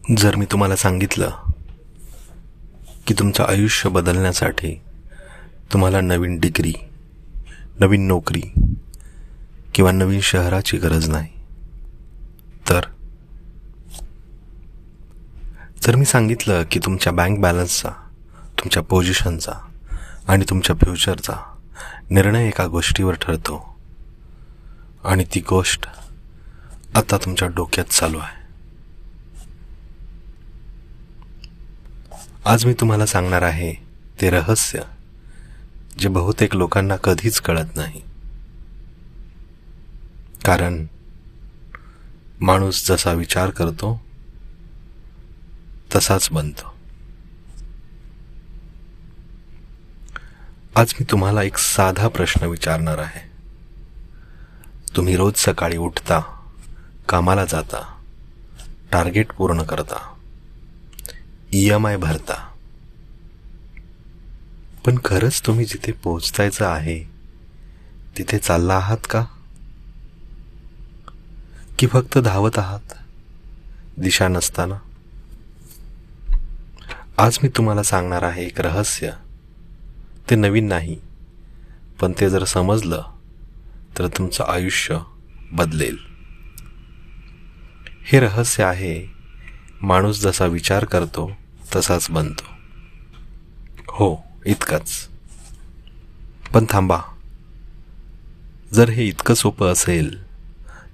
जर मी तुम्हाला सांगितलं की तुमचं आयुष्य बदलण्यासाठी तुम्हाला नवीन डिग्री, नवीन नोकरी किंवा नवीन शहराची गरज नाही, तर जर मी सांगितलं की तुमच्या बँक बॅलन्सचा, तुमच्या पोझिशनचा आणि तुमच्या फ्युचरचा निर्णय एका गोष्टीवर ठरतो आणि ती गोष्ट आता तुमच्या डोक्यात चालू आहे. आज मी तुम्हाला सांगणार आहे ते रहस्य जे बहुतेक लोकांना कधीच कळत नाही. कारण माणूस जसा विचार करतो तसाच बनतो. आज मी तुम्हाला एक साधा प्रश्न विचारणार आहे. तुम्ही रोज सकाळी उठता, कामाला जाता, टार्गेट पूर्ण करता, EMI भरता, पण खरंच तुम्ही जिथे पोहोचायचं आहे तिथे चालला आहात का? की फक्त धावत आहात दिशा नसताना? आज मी तुम्हाला सांगणार आहे एक रहस्य. ते नवीन नाही, पण ते जर समजलं तर तुमचं आयुष्य बदलेल. हे रहस्य आहे, माणूस जसा विचार करतो तसाच बनतो. हो, इतकंच. पण थांबा, जर हे इतकं सोपं असेल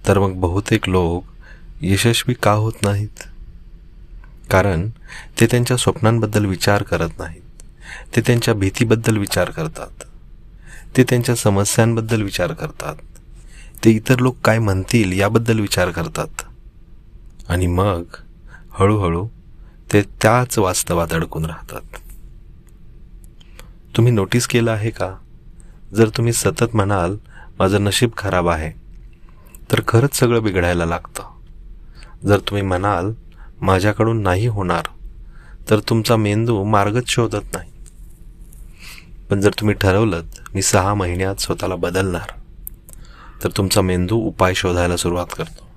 तर मग बहुतेक लोक यशस्वी का होत नाहीत? कारण ते त्यांच्या स्वप्नांबद्दल विचार करत नाहीत. ते त्यांच्या भीतीबद्दल विचार करतात. ते त्यांच्या समस्यांबद्दल विचार करतात. ते इतर लोक काय म्हणतील याबद्दल विचार करतात. आणि मग हळूहळू ते त्याच वास्तवात अडकून राहतात. तुम्ही नोटीस केलं आहे का? जर तुम्ही सतत म्हणाल माझं नशीब खराब आहे, तर खरंच सगळं बिघडायला लागतं. जर तुम्ही म्हणाल माझ्याकडून नाही होणार, तर तुमचा मेंदू मार्गच शोधत नाही. पण जर तुम्ही ठरवलं मी 6 महिन्यात स्वतःला बदलणार, तर तुमचा मेंदू उपाय शोधायला सुरुवात करतो.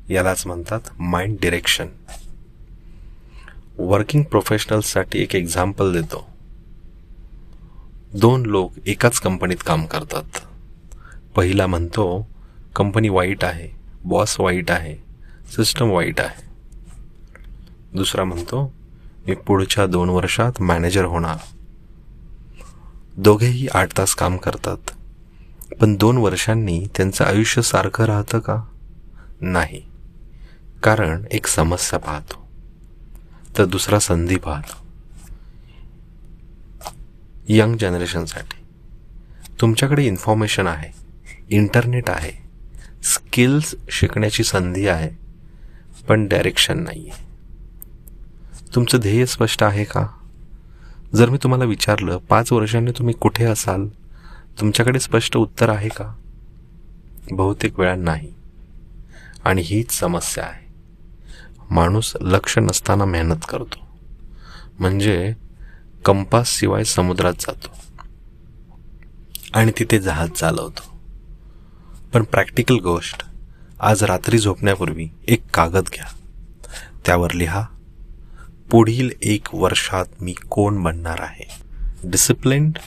यालाच म्हणतात माइंड डिरेक्शन. वर्किंग प्रोफेशनल्ससाठी एक एक्झाम्पल देतो. 2 लोक एकाच कंपनीत काम करतात. पहिला म्हणतो कंपनी वाईट आहे, बॉस वाईट आहे, सिस्टम वाईट आहे. दुसरा म्हणतो मी पुढच्या 2 वर्षात मॅनेजर होणार. दोघेही 8 तास काम करतात, पण 2 वर्षांनी त्यांचं आयुष्य सारखं राहतं का? नाही. कारण एक समस्या पाहतो, तर दुसरा संधी पाहतो. यंग जनरेशनसाठी तुमच्याकडे इन्फॉर्मेशन आहे, इंटरनेट आहे, स्किल्स शिकण्याची संधी आहे, पण डायरेक्शन नाही आहे. तुमचं ध्येय स्पष्ट आहे का? जर मी तुम्हाला विचारलं 5 वर्षांनी तुम्ही कुठे असाल, तुमच्याकडे स्पष्ट उत्तर आहे का? बहुतेक वेळा नाही. आणि हीच समस्या आहे. माणूस लक्ष नसताना मेहनत करतो, म्हणजे कंपास शिवाय समुद्रात जातो आणि तिथे जहाज चालवतो. पण प्रॅक्टिकल गोष्ट, आज रात्री झोपण्यापूर्वी एक कागद घ्या. त्यावर लिहा पुढील 1 वर्षात मी कोण बनणार आहे. Disciplined,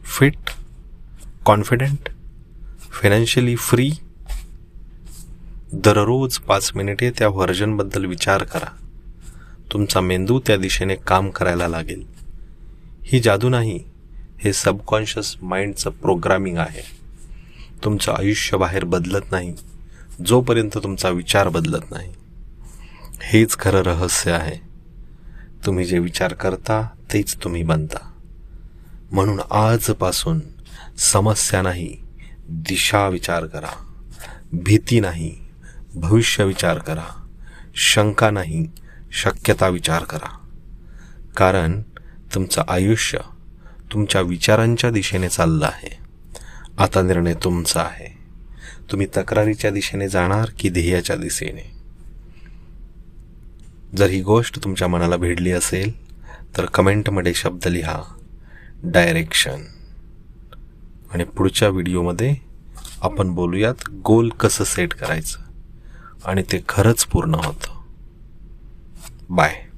fit, confident, financially free. दररोज 5 मिनिटे त्या व्हर्जनबद्दल विचार करा. तुमचा मेंदू त्या दिशेने काम करायला लागेल. ही जादू नाही, हे सबकॉन्शियस माइंडचं प्रोग्रामिंग आहे. तुमचं आयुष्य बाहेर बदलत नाही जोपर्यंत तुमचा विचार बदलत नाही. हेच खरं रहस्य आहे. तुम्ही जे विचार करता तेच तुम्ही बनता. म्हणून आजपासून समस्या नाही, दिशा विचार करा. भीती नाही, भविष्य विचार करा. शंका नाही, शक्यता विचार करा. कारण तुमचं आयुष्य तुमच्या विचारांच्या दिशेने चाललं आहे. आता निर्णय तुमचा आहे. तुम्ही तक्रारीच्या दिशेने जाणार की ध्येयाच्या दिशेने? जर ही गोष्ट तुमच्या मनाला भिडली असेल तर कमेंटमध्ये शब्द लिहा डायरेक्शन. आणि पुढच्या व्हिडिओमध्ये आपण बोलूयात गोल कसं सेट करायचं आणि ते खरंच पूर्ण होतं. बाय.